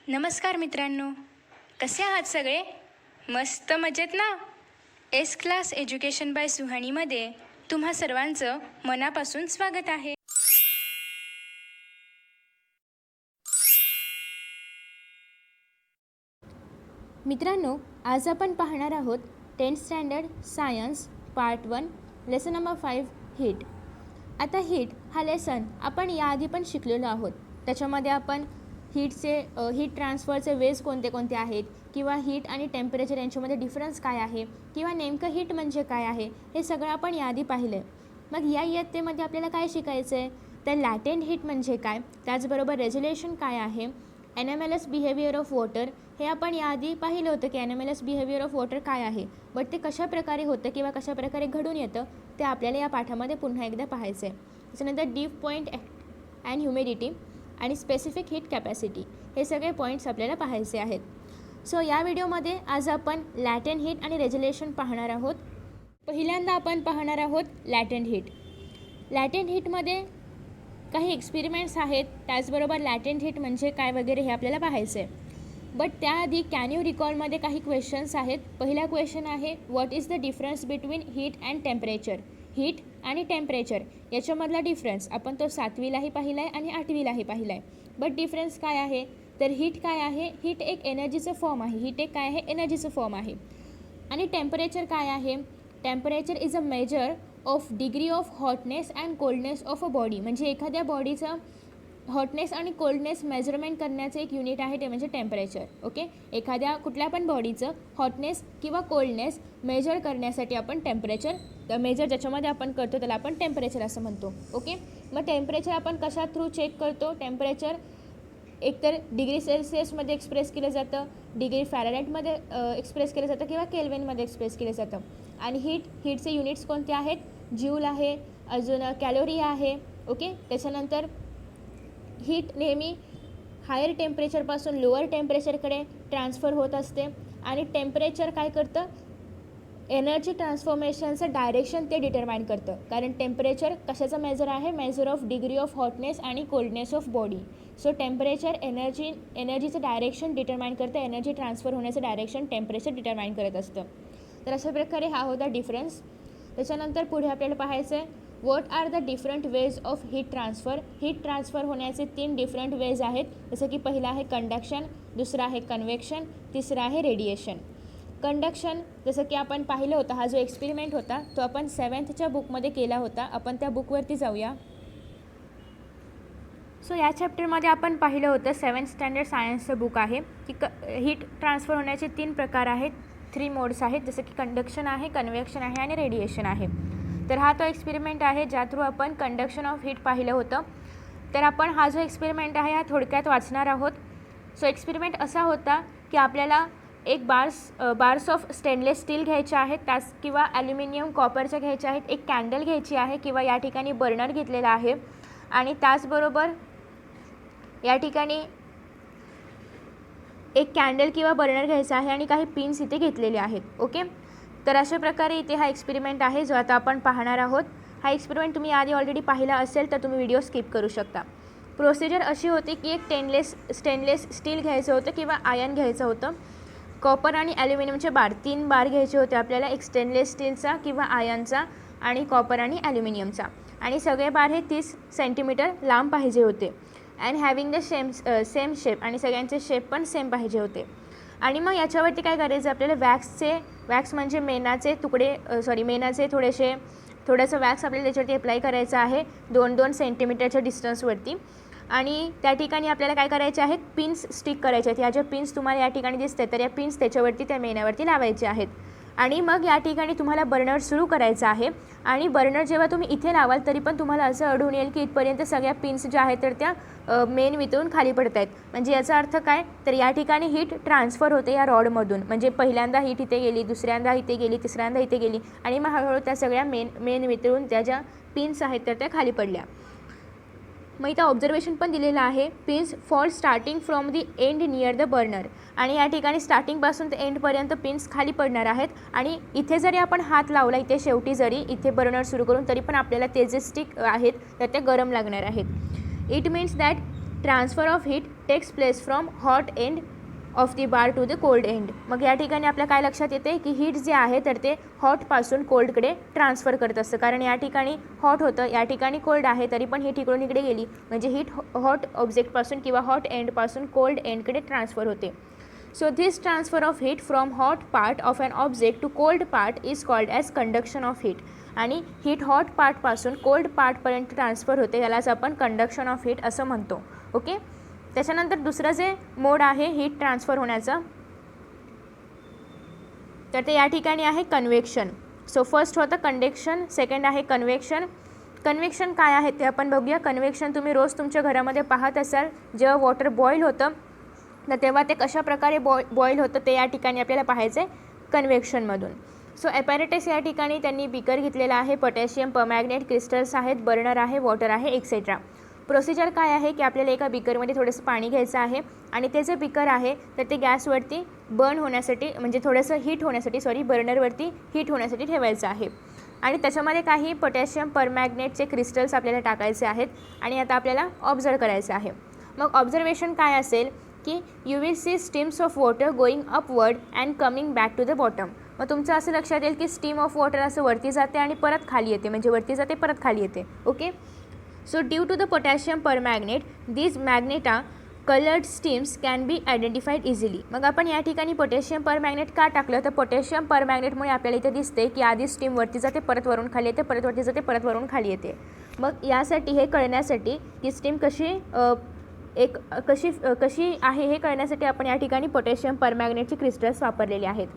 नमस्कार मित्रांनो, कसे आहात सगळे? मस्त मजेत ना? एस क्लास एज्युकेशन बाय सुहानीमध्ये तुम्हा सर्वांचं मनापासून स्वागत आहे. मित्रांनो, आज आपण पाहणार आहोत 10th standard science part 1 lesson number 5 heat. आता हीट हा लेसन आपण याआधी पण शिकलेलो आहोत. त्याच्यामध्ये आपण हीट ट्रान्सफरचे वेज कोणते कोणते आहेत, किंवा हीट आणि टेम्परेचर यांच्यामध्ये डिफरन्स काय आहे, किंवा नेमकं हीट म्हणजे काय आहे, हे सगळं आपण याआधी पाहिलं आहे. मग या इयत्तेमध्ये आपल्याला काय शिकायचं आहे, तर लॅटेंट हीट म्हणजे काय, त्याचबरोबर रेझोल्युशन काय आहे, NMLS बिहेवियर ऑफ वॉटर हे आपण याआधी पाहिलं होतं की NMLS बिहेवियर ऑफ वॉटर काय आहे, बट ते कशाप्रकारे होतं किंवा कशाप्रकारे घडून येतं ते आपल्याला या पाठामध्ये पुन्हा एकदा पाहायचं आहे. त्याच्यानंतर डीप पॉईंट अँड ह्युमिडिटी आणि स्पेसिफिक हीट कॅपॅसिटी हे सगळे पॉईंट्स आपल्याला पाहायचे आहेत. सो या व्हिडिओमध्ये आज आपण लॅटेंट हीट आणि रेझोल्युशन पाहणार आहोत. पहिल्यांदा आपण पाहणार आहोत लॅटेंट हीट. लॅटेंट हीटमध्ये काही एक्सपेरिमेंट्स आहेत, त्याचबरोबर लॅटेंट हीट म्हणजे काय वगैरे हे आपल्याला पाहायचं आहे. बट त्याआधी कॅन यू रिकॉलमध्ये काही क्वेश्चन्स आहेत. पहिला क्वेश्चन आहे, what is the difference between heat and temperature. Heat आणि टेम्परेचर याच्यामधला डिफरन्स आपण तो 7वीलाही पाहिला आहे आणि 8वीलाही पाहिला आहे. बट डिफरन्स काय आहे, तर हीट काय आहे, हीट एक एनर्जीचं फॉर्म आहे. हीट एक काय आहे, एनर्जीचं फॉर्म आहे. आणि टेम्परेचर काय आहे, temperature is a major of degree of hotness and coldness of a body. म्हणजे एखाद्या बॉडीचं हॉटनेस आणि कोल्डनेस मेजरमेंट करण्याचं एक युनिट आहे, ते म्हणजे टेम्परेचर. ओके, एखाद्या कुठल्या पण बॉडीचं हॉटनेस किंवा कोल्डनेस मेजर करण्यासाठी आपण टेम्परेचर मेजर ज्याच्यामध्ये आपण करतो त्याला आपण टेम्परेचर असं म्हणतो. ओके, मग टेम्परेचर आपण कशा थ्रू चेक करतो, टेम्परेचर एकतर डिग्री सेल्सिअसमध्ये एक्सप्रेस केलं जातं, डिग्री फॅरेनहाईटमध्ये एक्सप्रेस केलं जातं, किंवा केल्विनमध्ये एक्सप्रेस केलं जातं. आणि हीटचे युनिट्स कोणते आहेत, ज्यूल आहे, अजून कॅलोरी आहे. ओके, त्याच्यानंतर हीट नेहमी हायर टेम्परेचरपासून लोअर टेम्परेचरकडे ट्रान्सफर होत असते. आणि टेम्परेचर काय करतं, एनर्जी ट्रान्सफॉर्मेशनचं डायरेक्शन ते डिटरमाइन करतं. कारण टेम्परेचर कशाचं मेजर आहे, measure of degree of hotness आणि coldness of body. So temperature एनर्जीचं डायरेक्शन डिटरमाइन करतं, एनर्जी ट्रान्सफर होण्याचं डायरेक्शन टेम्परेचर डिटरमाइन करत असतं. तर अशा प्रकारे हा होता डिफरन्स. त्याच्यानंतर पुढे आपल्याला पाहायचं आहे, what are the different ways of heat transfer. Heat transfer होण्याचे 3 डिफरंट वेज आहेत. जसं की पहिला आहे कंडक्शन, दुसरा आहे कन्व्हेक्शन, तिसरा आहे रेडिएशन. कंडक्शन जसं की आपण पाहिलं होतं, हा जो एक्सपेरिमेंट होता तो आपण 7thच्या बुकमध्ये केला होता. आपण त्या बुकवरती जाऊया. सो या चॅप्टरमध्ये आपण पाहिलं होतं 7th स्टँडर्ड सायन्सचं बुक आहे की हीट ट्रान्सफर होण्याचे 3 प्रकार आहेत, 3 मोड्स आहेत. जसं की कंडक्शन आहे, कन्व्हेक्शन आहे आणि रेडिएशन आहे. तर हा तो एक्सपेरिमेंट आहे ज्या थ्रू आपण कंडक्शन ऑफ हीट पाहिलं होतं. तर आपण हा जो एक्सपेरिमेंट आहे हा थोडक्यात वाचणार आहोत. सो एक्सपेरिमेंट असा होता की आपल्याला एक बार्स ऑफ स्टेनलेस स्टील घ्यायच्या आहेत, त्यास किंवा ॲल्युमिनियम कॉपरच्या घ्यायच्या आहेत, एक कॅन्डल घ्यायची आहे किंवा या ठिकाणी बर्नर घेतलेला आहे, आणि त्याचबरोबर या ठिकाणी एक कॅन्डल किंवा बर्नर घ्यायचा आहे आणि काही पिन्स इथे घेतलेले आहेत. ओके, तर अशा प्रकारे इथे हा एक्सपेरिमेंट आहे जो आता आपण पाहणार आहोत. हा एक्सपेरिमेंट तुम्ही आधी ऑलरेडी पाहिला असेल तर तुम्ही व्हिडिओ स्किप करू शकता. प्रोसिजर अशी होती की एक स्टेनलेस स्टील घ्यायचं होतं किंवा आयर्न घ्यायचं होतं. कॉपर आणि ॲल्युमिनियमचे 3 बार घ्यायचे होते आपल्याला, एक स्टेनलेस स्टीलचा किंवा आयर्नचा आणि कॉपर आणि ॲल्युमिनियमचा. आणि सगळे बार हे 30 सेंटीमीटर लांब पाहिजे होते. And having the same shape, आणि सगळ्यांचे शेप पण सेम पाहिजे होते. आणि मग याच्यावरती काय करायचं, आपल्याला वॅक्स म्हणजे मेणाचे थोडंसं वॅक्स आपल्याला त्याच्यावरती अप्लाय करायचं आहे 2-2 सेंटीमीटरच्या डिस्टन्सवरती. आणि त्या ठिकाणी आपल्याला काय करायचे आहेत, पिन्स स्टिक करायचे आहेत. ह्या ज्या पिन्स तुम्हाला या ठिकाणी दिसतात तर या पिन्स त्याच्यावरती त्या मेणावरती लावायचे आहेत. आणि मग या ठिकाणी तुम्हाला बर्नर सुरू करायचं आहे. आणि बर्नर जेव्हा तुम्ही इथे लावाल तरी पण तुम्हाला असं आढळून येईल की इथपर्यंत सगळ्या पिन्स ज्या आहेत तर त्या मेन वितळून खाली पडत आहेत. म्हणजे याचा अर्थ काय, तर या ठिकाणी हीट ट्रान्सफर होते या रॉडमधून. म्हणजे पहिल्यांदा हीट इथे गेली, दुसऱ्यांदा इथे गेली, तिसऱ्यांदा इथे गेली, आणि मग हळूहळू त्या सगळ्या मेन वितळून त्या ज्या पिन्स आहेत तर त्या खाली पडल्या. मग इथं ऑब्झर्वेशन पण दिलेलं आहे, pins fall starting from the end near the burner. आणि या ठिकाणी स्टार्टिंगपासून ते एंडपर्यंत पिन्स खाली पडणार आहेत. आणि इथे जरी आपण हात लावला, इथे शेवटी जरी इथे बर्नर सुरू करून, तरी पण आपल्याला ते जे स्टिक आहेत तर ते गरम लागणार आहेत. It means that transfer of heat takes place from hot end of the bar to the cold end. मग या ठिकाणी आपल्या काय लक्षात येते की हीट जे आहे तर ते हॉटपासून कोल्डकडे ट्रान्सफर करत असतं, कारण या ठिकाणी हॉट होतं, या ठिकाणी कोल्ड आहे, तरी पण हीट इकडून इकडे गेली म्हणजे हीट हॉट ऑब्जेक्टपासून किंवा हॉट एंडपासून कोल्ड एंडकडे ट्रान्सफर होते. So this transfer of heat from hot part of an object to cold part is called as conduction of heat. आणि हीट हॉट पार्टपासून कोल्ड पार्टपर्यंत ट्रान्सफर होते, यालाच आपण कंडक्शन ऑफ हीट असं म्हणतो. ओके. त्याच्यानंतर दुसरं जे मोड आहे हीट ट्रान्सफर होण्याचं, तर ते या ठिकाणी आहे कन्व्हेक्शन. सो फर्स्ट होतं कंडक्शन, सेकंड आहे कन्व्हेक्शन. कन्व्हेक्शन काय आहे ते आपण बघूया. कन्व्हेक्शन तुम्ही रोज तुमच्या घरामध्ये पाहत असाल, जेव्हा वॉटर बॉईल होतं तर तेव्हा ते कशा प्रकारे बॉईल होतं ते या ठिकाणी आपल्याला पाहायचं आहे कन्व्हेक्शनमधून. सो ॲपॅरेटस या ठिकाणी त्यांनी बीकर घेतलेला आहे, पोटॅशियम परमॅग्नेट क्रिस्टल्स आहेत, बर्नर आहे, वॉटर आहे, एक्सेट्रा. प्रोसिजर काय आहे की आपल्याला एका बीकरमध्ये थोडंसं पाणी घ्यायचं आहे आणि ते जे बीकर आहे तर ते गॅसवरती बर्न होण्यासाठी म्हणजे थोडंसं हीट होण्यासाठी बर्नरवरती हीट होण्यासाठी ठेवायचं आहे. आणि त्याच्यामध्ये काही पोटॅशियम परमॅग्नेटचे क्रिस्टल्स आपल्याला टाकायचे आहेत आणि आता आपल्याला ऑब्झर्व करायचं आहे. मग ऑब्झर्वेशन काय असेल की you will see steams of water going upward and coming back to the bottom. मग तुमचं असं लक्षात येईल की स्टीम ऑफ वॉटर असं वरती जाते आणि परत खाली येते, म्हणजे वरती जाते परत खाली येते. Okay. So due to the potassium permanganate, these magneta colored steams can be identified easily. मग आपण या ठिकाणी पोटॅशियम परमॅग्नेट का टाकलं, तर पोटॅशियम परमॅग्नेटमुळे आपल्याला इथे दिसते की आधी स्टीम वरती जाते, परत वरून खाली येते, परत वरती जाते, परत वरून खाली येते. मग यासाठी हे कळण्यासाठी की स्टीम कशी आहे हे कळण्यासाठी आपण या ठिकाणी पोटॅशियम परमॅग्नेटचे क्रिस्टल्स वापरलेले आहेत.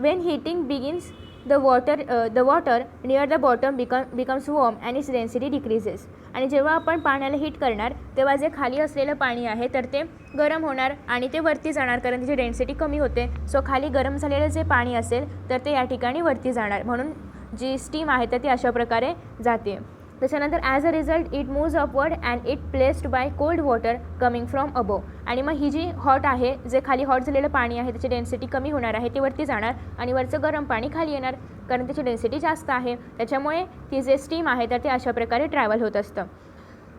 When heating begins, the water near the bottom becomes warm and its density decreases. आणि जेव्हा आपण पाण्याला हीट करणार तेव्हा जे खाली असलेलं पाणी आहे तर ते गरम होणार आणि ते वरती जाणार, कारण त्याची डेन्सिटी कमी होते. सो खाली गरम झालेलं जे पाणी असेल तर ते या ठिकाणी वरती जाणार, म्हणून जी स्टीम आहे तर ती अशा प्रकारे जाते. त्याच्यानंतर as a result it moves upward and it placed by cold water coming from above. आणि मग ही जी हॉट आहे, जे खाली हॉट झालेलं पाणी आहे त्याची डेन्सिटी कमी होणार आहे, ती वरती जाणार आणि वरचं गरम पाणी खाली येणार, कारण त्याची डेन्सिटी जास्त आहे. त्याच्यामुळे ती जे स्टीम आहे तर ते अशा प्रकारे ट्रॅव्हल होत असतं.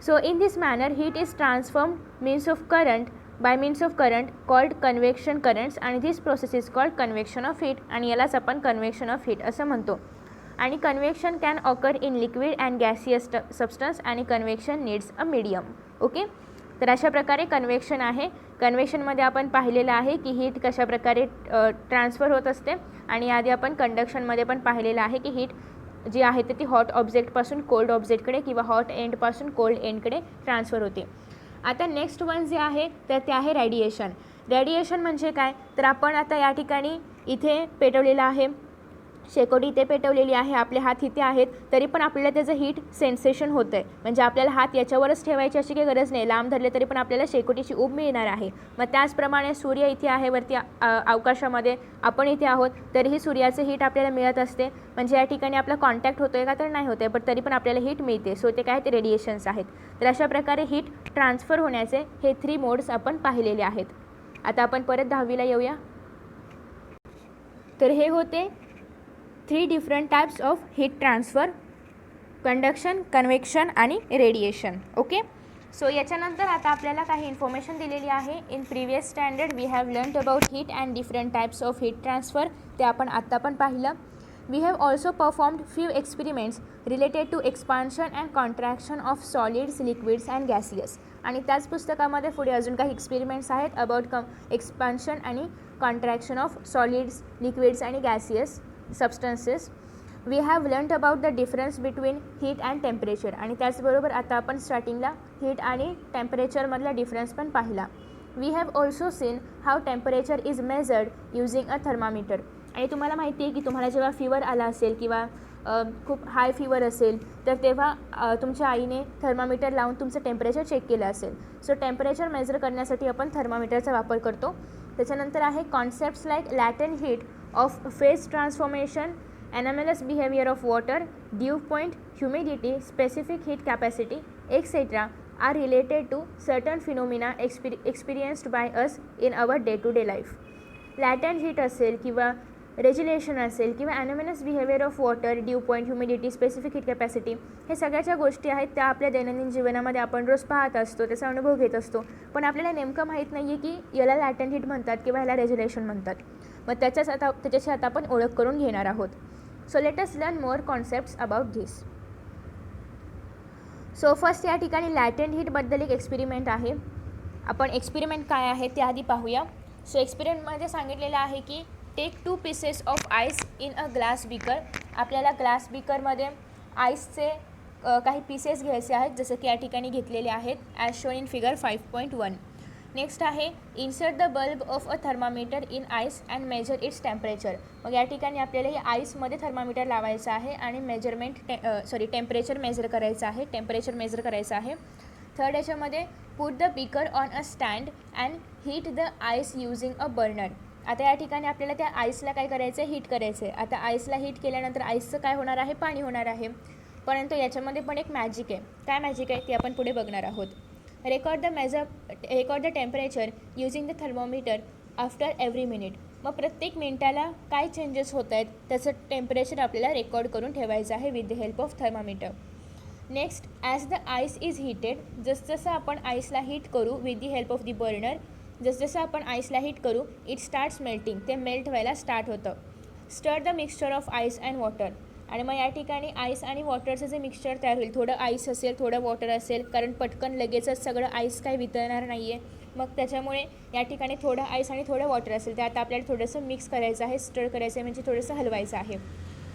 So in this manner heat is transform by means of current called convection currents, आणि this process is called convection of heat, आणि यालाच आपण कन्व्हेक्शन ऑफ हीट असं म्हणतो. आणि convection can occur in liquid and gaseous substance आणि convection needs a medium. Okay. तर अशा प्रकारे कन्व्हेक्शन आहे. कन्व्हेक्शनमध्ये आपण पाहिलेलं आहे की हीट कशा प्रकारे ट्रान्सफर होत असते, आणि आधी आपण कंडक्शनमध्ये पण पाहिलेलं आहे की हीट जी आहे ती हॉट ऑब्जेक्टपासून कोल्ड ऑब्जेक्टकडे किंवा हॉट एंडपासून कोल्ड एंडकडे ट्रान्सफर होते. आता नेक्स्ट वन जे आहे तर ते आहे रेडिएशन. रेडिएशन म्हणजे काय, तर आपण आता या ठिकाणी इथे पेटवलेलं आहे, शेकोटी इथे पेटवलेली आहे, आपले हात इथे आहेत, तरी पण आपल्याला त्याचं हीट सेन्सेशन होतं आहे, म्हणजे आपल्याला हात याच्यावरच ठेवायची अशी काही गरज नाही, लांब धरले तरी पण आपल्याला शेकोटीची ऊब मिळणार आहे. मग त्याचप्रमाणे सूर्य इथे आहे वरती अवकाशामध्ये, आपण इथे आहोत, तरीही सूर्याचं हीट आपल्याला मिळत असते, म्हणजे या ठिकाणी आपला कॉन्टॅक्ट होतो आहे का, तर नाही होत आहे, पण तरी पण आपल्याला हीट मिळते. सो ते काय, ते रेडिएशन्स आहेत. तर अशा प्रकारे हीट ट्रान्सफर होण्याचे हे 3 मोड्स आपण पाहिलेले आहेत. आता आपण परत 10वीला येऊया. तर हे होते 3 different types of heat transfer: conduction, convection आणि रेडिएशन. ओके. सो याच्यानंतर आता आपल्याला काही इन्फॉर्मेशन दिलेली आहे. In previous standard we have learned about heat and different types of heat transfer, ते आपण आत्ता पण पाहिलं. We have also performed few experiments related to expansion and contraction of solids, liquids and gaseous. आणि त्याच पुस्तकामध्ये पुढे अजून काही एक्सपेरिमेंट्स आहेत अबाउट एक्सपान्शन आणि कॉन्ट्रॅक्शन ऑफ सॉलिड्स, लिक्विड्स आणि gaseous substances. We have learnt about the difference between heat and temperature. आणि त्याचबरोबर आता आपण स्टार्टिंगला हीट आणि टेम्परेचरमधला डिफरन्स पण पाहिला. We have also seen how temperature is measured using a thermometer. आणि तुम्हाला माहिती आहे की तुम्हाला जेव्हा फीवर आला असेल किंवा खूप हाय फीवर असेल तर तेव्हा तुमच्या आईने थर्मामीटर लावून तुमचं टेम्परेचर चेक केलं असेल. सो टेम्परेचर मेजर करण्यासाठी आपण थर्मामीटरचा वापर करतो. त्याच्यानंतर आहे concepts like latent heat of phase transformation, anomalous behavior of water, dew point, humidity, specific heat capacity, etc. are related to certain phenomena experienced by us in our day-to-day life. Latent heat असेल किंवा regelation असेल किंवा anomalous behaviour of water, dew point, humidity, specific heat capacity, हे सगळ्या गोष्टी आहेत त्या आपल्या दैनंदिन जीवनामध्ये आपण रोज पाहत असतो, त्याचा अनुभव घेत असतो. पण आपल्याला नेमकं माहीत नाही आहे की याला लॅटेंट हीट म्हणतात किंवा ह्याला रेज्युलेशन म्हणतात. मग त्याच्याशी आता आपण ओळख करून घेणार आहोत. So let us learn more concepts about this. So first या ठिकाणी लॅटेंट हीटबद्दल एक एक्सपेरिमेंट आहे. आपण एक्सपेरिमेंट काय आहे ते आधी पाहूया. सो एक्सपेरिमेंटमध्ये सांगितलेलं आहे की take 2 pieces of ice in a glass beaker. आपल्याला ग्लास बीकरमध्ये आईसचे काही पीसेस घ्यायचे आहेत, जसं की या ठिकाणी घेतलेले आहेत as shown in figure 5.1. Next आहे insert the bulb of a thermometer in ice and measure its temperature. मग या ठिकाणी आपल्याला हे आईसमध्ये थर्मामीटर लावायचं आहे आणि टेम्परेचर मेजर करायचं आहे. थर्ड याच्यामध्ये put the beaker on a stand and heat the ice using a burner. आता या ठिकाणी आपल्याला त्या आईसला काय करायचं आहे, हीट करायचं आहे. आता आईसला हीट केल्यानंतर आईसचं काय होणार आहे, पाणी होणार आहे. परंतु याच्यामध्ये पण एक मॅजिक आहे. काय मॅजिक आहे ते आपण पुढे बघणार आहोत. Record the temperature using the thermometer after every minute. मग प्रत्येक मिनिटाला काय चेंजेस होत आहेत त्याचं टेम्परेचर आपल्याला रेकॉर्ड करून ठेवायचं आहे with the help of thermometer. Next, as the ice is heated, जसजसं आपण आईसला हीट करू with the help of the burner, जसजसं आपण आईसला हीट करू इट स्टार्ट्स मेल्टिंग, ते मेल्ट व्हायला स्टार्ट होतं. स्टर the mixture of ice and water. आणि मग या ठिकाणी आईस आणि वॉटरचं जे मिक्सचर तयार होईल, थोडं आईस असेल थोडं वॉटर असेल, कारण पटकन लगेचच सगळं आईस काही वितळणार नाही आहे. मग त्याच्यामुळे या ठिकाणी थोडं आईस आणि थोडं वॉटर असेल, ते आता आपल्याला थोडंसं मिक्स करायचं आहे, स्टर करायचं आहे, म्हणजे थोडंसं हलवायचं आहे.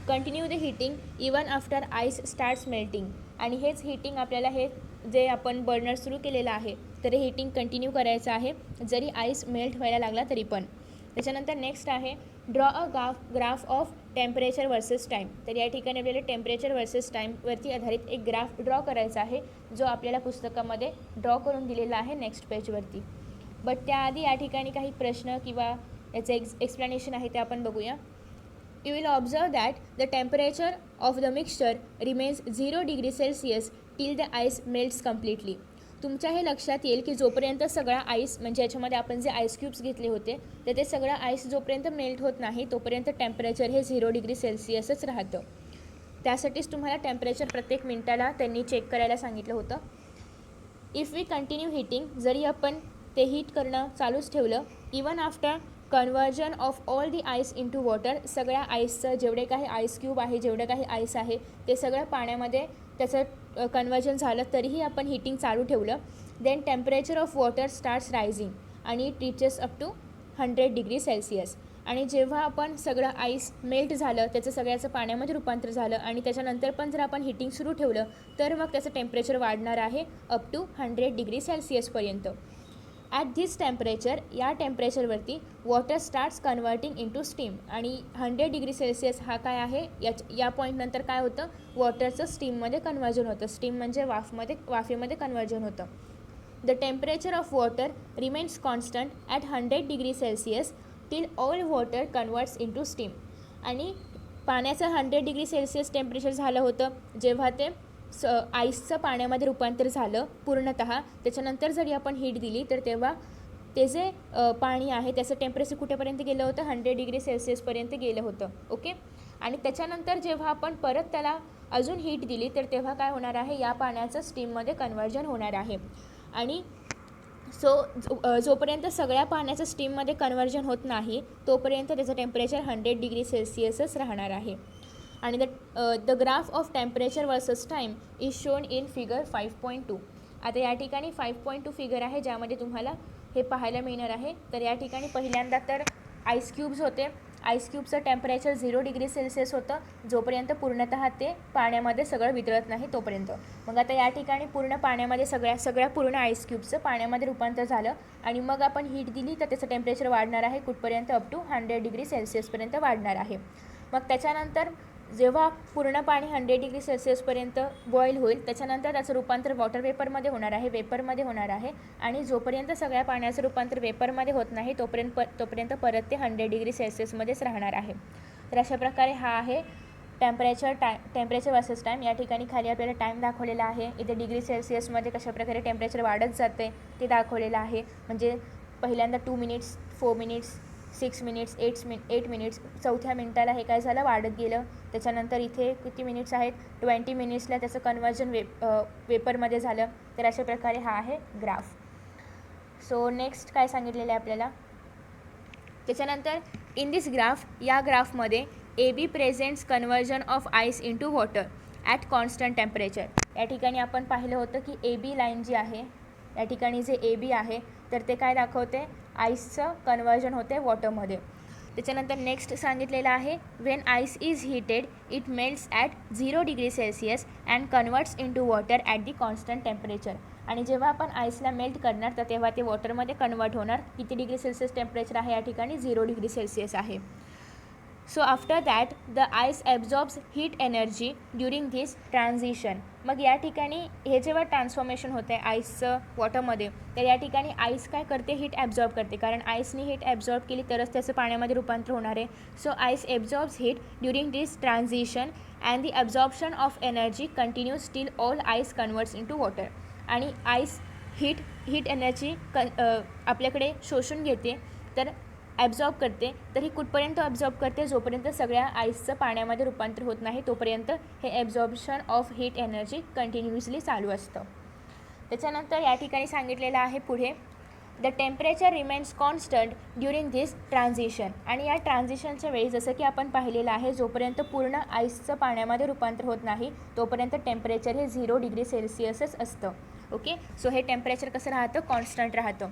Continue the heating even after ice starts melting. आणि हेच हीटिंग आपल्याला हे जे आपण बर्नर सुरू केलेलं आहे तर हे हीटिंग कंटिन्यू करायचं आहे जरी आईस मेल्ट व्हायला लागला तरी पण. त्याच्यानंतर नेक्स्ट आहे draw a graph of temperature versus time. तर या ठिकाणी आपल्याला टेम्परेचर वर्सेस टाईमवरती आधारित एक ग्राफ ड्रॉ करायचा आहे, जो आपल्याला पुस्तकामध्ये ड्रॉ करून दिलेला आहे नेक्स्ट पेजवरती. बट त्याआधी या ठिकाणी काही प्रश्न किंवा याचं एक्सप्लेनेशन आहे ते आपण बघूया. You will observe that the temperature of the mixture remains 0 degree Celsius till the ice melts completely. तुमच्या हे लक्षात येईल की जोपर्यंत सगळा आईस, म्हणजे याच्यामध्ये आपण जे आईस क्यूब्स घेतले होते तर ते सगळं आईस जोपर्यंत मेल्ट होत नाही तोपर्यंत टेम्परेचर हे 0 डिग्री सेल्सिअसच राहतं. त्यासाठीच तुम्हाला टेम्परेचर प्रत्येक मिनिटाला त्यांनी चेक करायला सांगितलं होतं. इफ वी कंटिन्यू हीटिंग, जरी आपण ते हीट करणं चालूच ठेवलं, even after conversion of all the ice into water, सगळ्या आईसचं जेवढे काही आईस क्यूब आहे, जेवढं काही आईस आहे ते सगळं पाण्यामध्ये त्याचं कन्वर्जन झालं तरीही आपण हीटिंग चालू ठेवलं, then temperature of water starts rising आणि it reaches up to 100 degree Celsius. आणि जेव्हा आपण सगळं आईस मेल्ट झालं, त्याचं सगळ्याचं पाण्यामध्ये रूपांतर झालं आणि त्याच्यानंतर पण जर आपण हीटिंग सुरू ठेवलं तर मग त्याचं टेम्परेचर वाढणार आहे अप टू 100 डिग्री सेल्सिअसपर्यंत. ॲट धिस टेम्परेचर, या टेम्परेचरवरती water starts converting into steam. आणि 100 डिग्री सेल्सिअस हा काय आहे, या पॉईंटनंतर काय होतं, वॉटरचं स्टीममध्ये कन्वर्जन होतं. स्टीम म्हणजे वाफेमध्ये कन्वर्जन होतं. The temperature of water remains constant at 100 degree Celsius till all water converts into steam. आणि पाण्याचं 100 डिग्री सेल्सिअस टेम्परेचर झालं होतं जेव्हा ते आईसचं पाण्यामध्ये रूपांतर झालं पूर्णतः. त्याच्यानंतर जरी आपण हीट दिली तर तेव्हा ते जे पाणी आहे त्याचं टेम्परेचर कुठेपर्यंत गेलं होतं, 100 डिग्री सेल्सिअसपर्यंत गेलं होतं. ओके. आणि त्याच्यानंतर जेव्हा आपण परत त्याला अजून हीट दिली तर तेव्हा काय होणार आहे, या पाण्याचं स्टीममध्ये कन्वर्जन होणार आहे. आणि जोपर्यंत सगळ्या पाण्याचं स्टीममध्ये कन्वर्जन होत नाही तोपर्यंत त्याचं टेम्परेचर 100 डिग्री सेल्सिअसच राहणार आहे. आणि the graph of temperature versus time is shown in figure 5.2. आता या ठिकाणी 5.2 फिगर आहे ज्यामध्ये तुम्हाला हे पाहायला मिळणार आहे. तर या ठिकाणी पहिल्यांदा तर आईस क्यूब्स होते. आईस क्यूबचं टेम्परेचर 0 डिग्री सेल्सिअस होतं जोपर्यंत पूर्णतः ते पाण्यामध्ये सगळं वितळत नाही तोपर्यंत. मग आता या ठिकाणी पूर्ण पाण्यामध्ये सगळ्या पूर्ण आईस क्यूबचं पाण्यामध्ये रूपांतर झालं आणि मग आपण हीट दिली तर त्याचं टेम्परेचर वाढणार आहे कुठपर्यंत, अप टू 100 डिग्री सेल्सिअसपर्यंत वाढणार आहे. मग त्याच्यानंतर जेव्हा पूर्ण पाणी 100 डिग्री सेल्सिअसपर्यंत बॉईल होईल त्याच्यानंतर त्याचं रूपांतर वॉटर वेपरमध्ये होणार आहे. आणि जोपर्यंत सगळ्या पाण्याचं रूपांतर वेपरमध्ये होत नाही तोपर्यंत परत ते 100 डिग्री सेल्सिअसमध्येच राहणार आहे. तर अशा प्रकारे हा आहे टेम्परेचर वर्सेस टाईम. या ठिकाणी खाली आपल्याला टाईम दाखवलेला आहे. इथे डिग्री सेल्सिअसमध्ये कशाप्रकारे टेम्परेचर वाढत जाते ते दाखवलेलं आहे. म्हणजे पहिल्यांदा 2 मिनिट्स, 4 मिनिट्स, 6 मिनिट्स 8 मिनिट्स, चौथ्या मिनटाला हे काय झालं वाढत गेलं. त्याच्यानंतर इथे किती मिनिट्स आहेत 20 मिनिट्सला त्याचं कन्वर्जन वेपरमध्ये झालं. तर अशा प्रकारे हा आहे ग्राफ. सो नेक्स्ट काय सांगितलेलं आहे आपल्याला, त्याच्यानंतर इन दिस ग्राफ, या ग्राफमध्ये A B presents conversion of ice into water at constant temperature. या ठिकाणी आपण पाहिलं होतं की ए बी लाईन जी आहे, या ठिकाणी जे ए बी आहे तर ते काय दाखवते, आईसचं कन्वर्जन होते वॉटरमध्ये. त्याच्यानंतर नेक्स्ट सांगितलेलं आहे Wien ice is heated it melts at 0 degree Celsius and converts into water at the constant temperature. आणि जेव्हा आपण आईसला मेल्ट करणार तर तेव्हा ते वॉटरमध्ये कन्वर्ट होणार. किती डिग्री सेल्सिअस टेम्परेचर आहे या ठिकाणी, 0 डिग्री सेल्सिअस आहे. So after that the ice absorbs heat energy during this transition. मग या ठिकाणी हे जेव्हा ट्रान्सफॉर्मेशन होतं आहे आईसचं वॉटरमध्ये, तर या ठिकाणी आईस काय करते, हीट ॲब्झॉर्ब करते. कारण आईसनी हीट ॲब्झॉर्ब केली तरच त्याचं पाण्यामध्ये रूपांतर होणार आहे. So ice absorbs heat during this transition and the absorption of energy continues till all ice converts into water. आणि आईस हीट एनर्जी आपल्याकडे शोषून घेते, तर ॲब्झॉर्ब करते. तर ही कुठपर्यंत ॲब्झॉर्ब करते, जोपर्यंत सगळ्या आईसचं पाण्यामध्ये रूपांतर होत नाही तोपर्यंत हे absorption of heat energy continuously चालू असतं. त्याच्यानंतर या ठिकाणी सांगितलेलं आहे पुढे the temperature remains constant during this transition. आणि या ट्रान्झिशनच्या वेळी जसं की आपण पाहिलेलं आहे, जोपर्यंत पूर्ण आईसचं पाण्यामध्ये रूपांतर होत नाही तोपर्यंत टेम्परेचर हे 0 डिग्री सेल्सिअसच असतं. ओके, सो हे टेम्परेचर कसं राहतं, कॉन्स्टंट राहतं.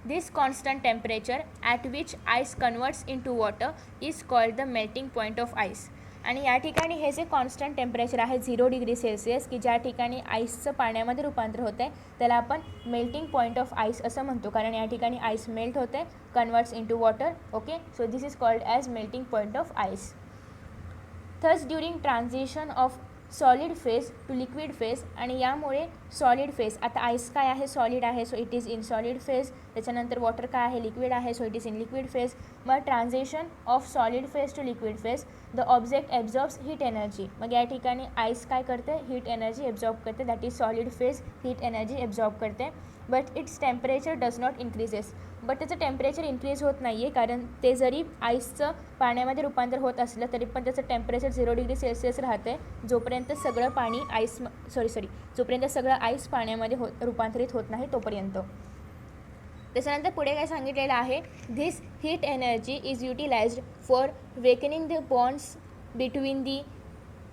This constant temperature at which ice converts into water is called the melting point of ice. आणि या ठिकाणी हे जे कॉन्स्टंट टेम्परेचर आहे 0 डिग्री सेल्सिअस, की ज्या ठिकाणी आईसचं पाण्यामध्ये रूपांतर होतं आहे त्याला आपण मेल्टिंग पॉईंट ऑफ आईस असं म्हणतो. कारण या ठिकाणी आईस मेल्ट होते, converts into water. Okay, so this is called as melting point of ice. Thus during transition of solid phase to liquid phase. आणि यामुळे सॉलिड फेज, आता आईस काय आहे, सॉलिड आहे, so it is in solid phase. त्याच्यानंतर water काय आहे, liquid आहे, so it is in liquid phase. मग transition of solid phase to liquid phase the object absorbs heat energy. मग या ठिकाणी आईस काय करते, हीट एनर्जी ॲब्झॉर्ब करते. That is solid phase heat energy absorb करते. But its temperature does not increases. But त्याचं temperature increase होत नाही आहे, कारण ते जरी आईसचं पाण्यामध्ये रूपांतर होत असलं तरी पण त्याचं टेम्परेचर 0 डिग्री सेल्सिअस राहते, जोपर्यंत सगळं पाणी जोपर्यंत सगळं आईस पाण्यामध्ये रूपांतरित होत नाही तोपर्यंत. त्याच्यानंतर पुढे काय सांगितलेलं आहे, this heat energy is utilised for weakening the bonds between the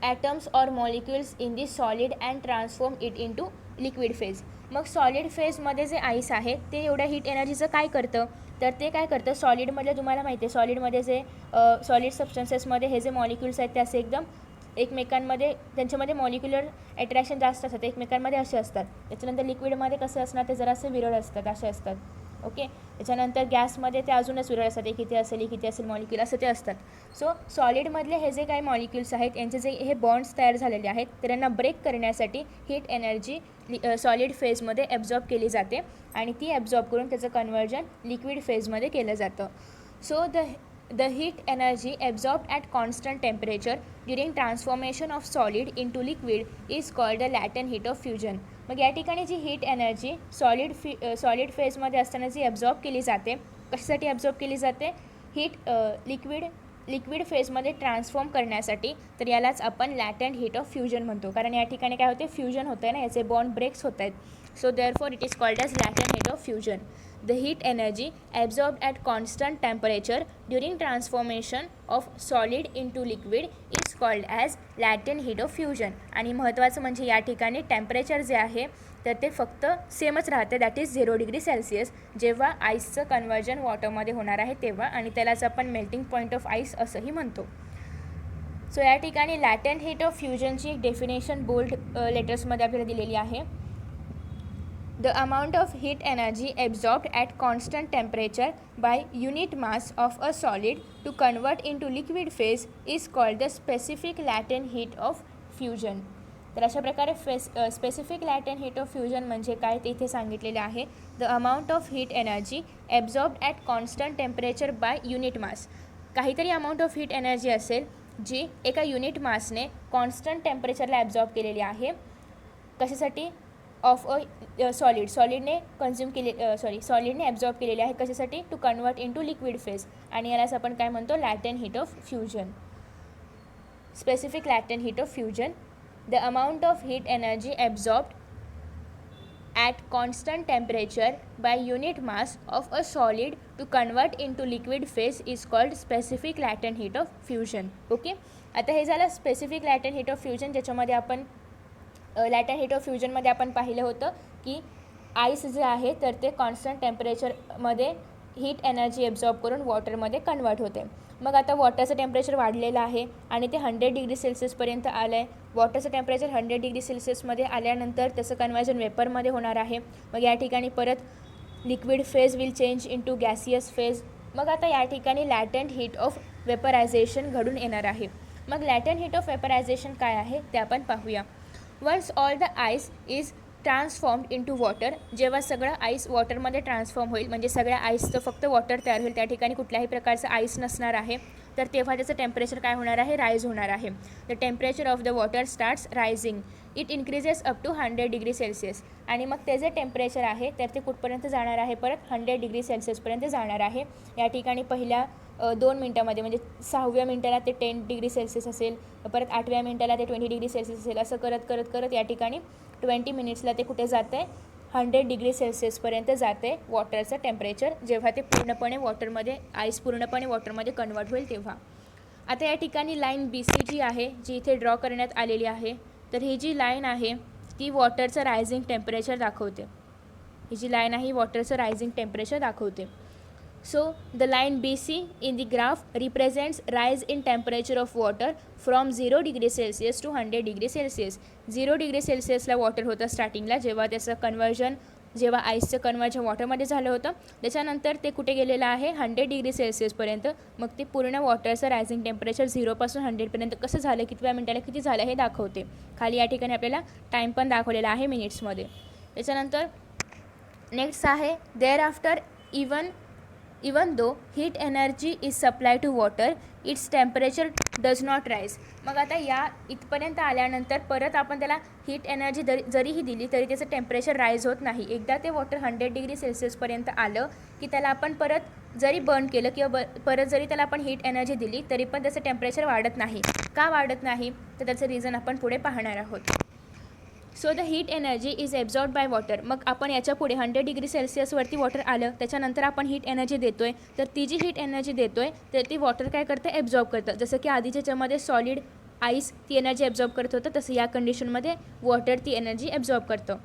atoms or molecules in the solid and transform it into liquid phase. मग सॉलिड फेजमध्ये जे आईस आहे ते एवढ्या हीट एनर्जीचं काय करतं, तर ते काय करतं, सॉलिडमधलं तुम्हाला माहिती आहे, सॉलिडमध्ये जे सॉलिड सबस्टन्सेसमध्ये हे जे मॉलिक्युल्स आहेत ते असे एकदम एकमेकांमध्ये त्यांच्यामध्ये मॉलिक्युलर अट्रॅक्शन जास्त असतात, एकमेकांमध्ये असे असतात. त्याच्यानंतर लिक्विडमध्ये कसं असणार, ते जरासे विरळ असतात, असे असतात. ओके, त्याच्यानंतर गॅसमध्ये ते अजूनच विरळ असतात, एक इथे असेल मॉलिक्युल असं ते असतात. सो सॉलिडमधले हे जे काही मॉलिक्युल्स आहेत यांचे जे हे बॉन्ड्स तयार झालेले आहेत तर त्यांना ब्रेक करण्यासाठी हीट एनर्जी सॉलिड फेजमध्ये ॲब्झॉर्ब केली जाते आणि ती ॲब्झॉर्ब करून त्याचं कन्वर्जन लिक्विड फेजमध्ये केलं जातं. So the heat energy absorbed at constant temperature during transformation of solid into liquid is called the latent heat of fusion. मग या ठिकाणी जी हीट एनर्जी सॉलिड फेजमध्ये असताना जी ॲब्झॉर्ब केली जाते, कशासाठी ॲब्झॉर्ब केली जाते, हीट लिक्विड फेजमध्ये ट्रान्सफॉर्म करण्यासाठी. तर यालाच आपण लॅटंट हीट ऑफ फ्युजन म्हणतो, कारण या ठिकाणी काय होते, फ्युजन होतं आहे ना, याचे बॉन्ड ब्रेक्स होत आहेत. So therefore it is called as latent heat of fusion. The heat energy absorbed at constant temperature during transformation of solid into liquid is called as latent heat of fusion. आणि महत्त्वाचं म्हणजे या ठिकाणी temperature जे आहे तर ते फक्त सेमच राहते, दॅट इज 0 डिग्री सेल्सिअस, जेव्हा आईसचं कन्वर्जन वॉटरमध्ये होणार आहे तेव्हा. आणि त्यालाच आपण मेल्टिंग पॉईंट ऑफ आईस असंही म्हणतो. सो या ठिकाणी लॅटंट हीट ऑफ फ्युजनची एक डेफिनेशन बोल्ड लेटर्समध्ये आपल्याला दिलेली आहे. The amount of heat energy absorbed at constant temperature by unit mass of a solid to convert into liquid phase is called the specific latent heat of fusion. तर अशा प्रकारे specific latent heat of fusion म्हणजे काय ते इथे सांगितलेले आहे. The amount of heat energy absorbed at constant temperature by unit mass. काहीतरी अमाऊंट ऑफ हीट एनर्जी असेल जी एका युनिट मासने कॉन्स्टंट टेम्परेचरला ॲब्झॉर्ब केलेली आहे. कशासाठी, ऑफ अ सॉलिडने सॉलिडने ॲब्झॉर्ब केलेले आहे. कशासाठी? To convert into liquid phase. आणि यालाच आपण काय म्हणतो? Latent heat of fusion. Specific latent heat of fusion. The amount of heat energy absorbed at constant temperature by unit mass of a solid to convert into liquid phase is called specific latent heat of fusion. Okay, आता हे झालं specific latent heat of fusion, ज्याच्यामध्ये आपण लॅटेंट heat of फ्युजनमध्ये आपण पाहिलं होतं की ice जे आहे तर ते कॉन्स्टंट टेम्परेचरमध्ये हीट एनर्जी ॲब्झॉर्ब करून वॉटरमध्ये कन्वर्ट होते. मग आता वॉटरचं टेम्परेचर वाढलेलं आहे आणि ते 100 डिग्री सेल्सिअसपर्यंत आलं आहे. वॉटरचं टेम्परेचर 100 डिग्री सेल्सिअसमध्ये आल्यानंतर त्याचं कन्वर्जन वेपरमध्ये होणार आहे. मग या ठिकाणी परत liquid phase will change into gaseous phase. मग आता या ठिकाणी लॅटेंट हीट ऑफ वेपरायझेशन घडून येणार आहे. मग लॅटेंट हीट ऑफ वेपरायझेशन काय आहे ते आपण पाहूया. Once all the ice is transformed into water, जेव्हा सगळं आईस वॉटरमध्ये ट्रान्सफॉर्म होईल, म्हणजे सगळ्या आईसचं फक्त वॉटर तयार होईल, त्या ठिकाणी कुठल्याही प्रकारचं आईस नसणार आहे, तर तेव्हा त्याचं टेम्परेचर काय होणार आहे? राईज होणार आहे. The temperature of the water starts rising. It increases up to 100 degree Celsius. आणि मग ते जे टेम्परेचर आहे तर ते कुठपर्यंत जाणार आहे? परत 100 डिग्री सेल्सिअसपर्यंत जाणार आहे. या ठिकाणी पहिल्या 2 मिनटामध्ये, म्हणजे 6व्या मिनटाला ते 10 डिग्री सेल्सिअस असेल, परत 8व्या मिनटाला ते 20 डिग्री सेल्सिअस असेल, असं करत करत करत या ठिकाणी 20 मिनिट्सला ते कुठे जाते? 100 डिग्री सेल्सिअसपर्यंत जाते वॉटरचं टेम्परेचर, जेव्हा ते पूर्णपणे वॉटरमध्ये आईस पूर्णपणे वॉटरमध्ये कन्वर्ट होईल तेव्हा. आता या ठिकाणी लाईन BC जी आहे, जी इथे ड्रॉ करण्यात आलेली आहे, तर ही जी लाईन आहे ती वॉटरचं रायझिंग टेम्परेचर दाखवते. ही जी लाईन आहे ही वॉटरचं रायझिंग टेम्परेचर दाखवते. So the line BC in the graph represents rise in temperature of water from 0 degree Celsius to 100 degree Celsius. 0 degree सेल्सिअसला water होतं स्टार्टिंगला, जेव्हा त्याचं कन्वर्जन, जेव्हा आईसचं कन्वर्जन वॉटरमध्ये झालं होतं. त्याच्यानंतर ते कुठे गेलेलं आहे? 100 डिग्री सेल्सिअसपर्यंत. मग ते पूर्ण वॉटरचं रायझिंग टेम्परेचर 0पासून 100पर्यंत कसं झालं, कितव्या मिनटाला किती झालं हे दाखवते. खाली या ठिकाणी आपल्याला टाईम पण दाखवलेला आहे मिनिट्समध्ये. त्याच्यानंतर नेक्स्ट आहे thereafter even though heat energy is supplied to water, its temperature does not rise. मग आता या इथपर्यंत आल्यानंतर परत आपण त्याला हीट एनर्जी जरीही दिली तरी त्याचं टेम्परेचर राईज होत नाही. एकदा ते वॉटर 100 डिग्री सेल्सिअसपर्यंत आलं की त्याला आपण परत जरी बर्न केलं किंवा परत जरी त्याला आपण हीट एनर्जी दिली तरी पण त्याचं टेम्परेचर वाढत नाही. का वाढत नाही तर त्याचं रिझन आपण पुढे पाहणार आहोत. So the heat energy is absorb by water. मग आपण याच्या पुढे 100 डिग्री सेल्सिअसवरती वॉटर आलं, त्याच्यानंतर आपण हीट एनर्जी देतो आहे, तर ती जी हीट एनर्जी देतो आहे तर ती वॉटर काय करतं? ॲब्झॉर्ब करतं. जसं की आधीच्या याच्यामध्ये सॉलिड आईस ती एनर्जी ॲब्झॉर्ब करत होतं, तसं या कंडिशनमध्ये वॉटर ती एनर्जी ॲब्झॉर्ब करतं.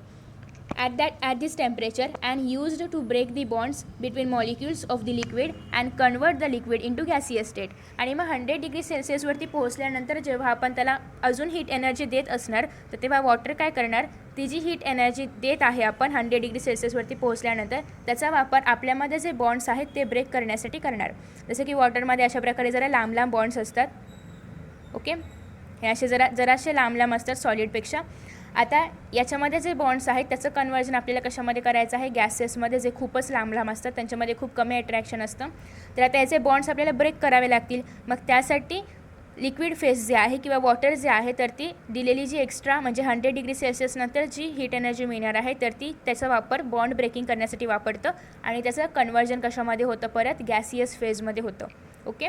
at this temperature and used to break the bonds between molecules of the liquid and convert the liquid into gaseous state. आणि मग 100 डिग्री सेल्सिअसवरती पोहोचल्यानंतर जेव्हा आपण त्याला अजून हीट एनर्जी देत असणार तर तेव्हा वॉटर काय करणार? ती जी हीट एनर्जी देत आहे आपण 100 डिग्री सेल्सिअसवरती पोहोचल्यानंतर त्याचा वापर आपल्यामध्ये जे बॉन्ड्स आहेत ते ब्रेक करण्यासाठी करणार. जसं की वॉटरमध्ये अशा प्रकारे जरा लांब लांब बॉन्ड्स असतात. ओके, हे असे जरासे लांब लांब असतात सॉलिडपेक्षा. आता याच्यामध्ये जे बॉन्ड्स आहेत त्याचं कन्वर्जन आपल्याला कशामध्ये करायचं आहे? गॅसेसमध्ये, जे खूपच लांब लांब असतात त्यांच्यामध्ये खूप कमी अट्रॅक्शन असतं. तर आता याचे बॉन्ड्स आपल्याला ब्रेक करावे लागतील. मग त्यासाठी लिक्विड फेज जे आहे किंवा वॉटर जे आहे तर ती दिलेली जी एक्स्ट्रा म्हणजे 100 डिग्री सेल्सिअस नंतर जी हीट एनर्जी मिळणार आहे तर ती त्याचा वापर बॉन्ड ब्रेकिंग करण्यासाठी वापरतं आणि त्याचं कन्वर्जन कशामध्ये होतं? परत गॅसियस फेजमध्ये होतं. ओके,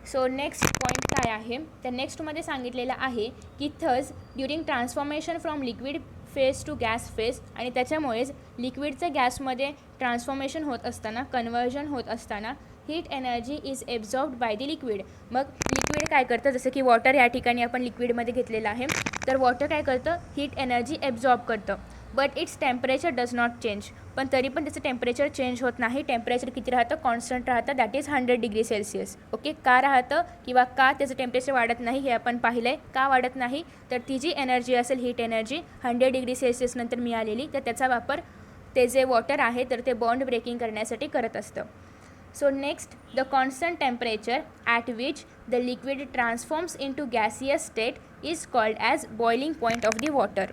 सो नेक्स्ट पॉईंट काय आहे तर नेक्स्टमध्ये सांगितलेलं आहे की thus during transformation from liquid phase to gas phase, आणि त्याच्यामुळेच लिक्विडचं गॅसमध्ये ट्रान्सफॉर्मेशन होत असताना, कन्वर्जन होत असताना heat energy is absorbed by the liquid. मग लिक्विड काय करतं? जसं की वॉटर या ठिकाणी आपण लिक्विडमध्ये घेतलेलं आहे, तर वॉटर काय करतं? हीट एनर्जी ॲब्झॉर्ब करतं. But its temperature does not change. पण तरी पण त्याचं टेम्परेचर चेंज होत नाही. टेम्परेचर किती राहतं? कॉन्स्टंट राहतं, that is 100 degree Celsius. Okay, का राहतं किंवा का त्याचं टेम्परेचर वाढत नाही हे आपण पाहिलं आहे. का वाढत नाही तर ती जी एनर्जी असेल हीट एनर्जी 100 डिग्री सेल्सिअस नंतर मिळालेली, तर त्याचा वापर ते जे वॉटर आहे तर ते बॉन्ड ब्रेकिंग करण्यासाठी करत असतं. So next, the constant temperature at which the liquid transforms into gaseous state is called as boiling point of the water.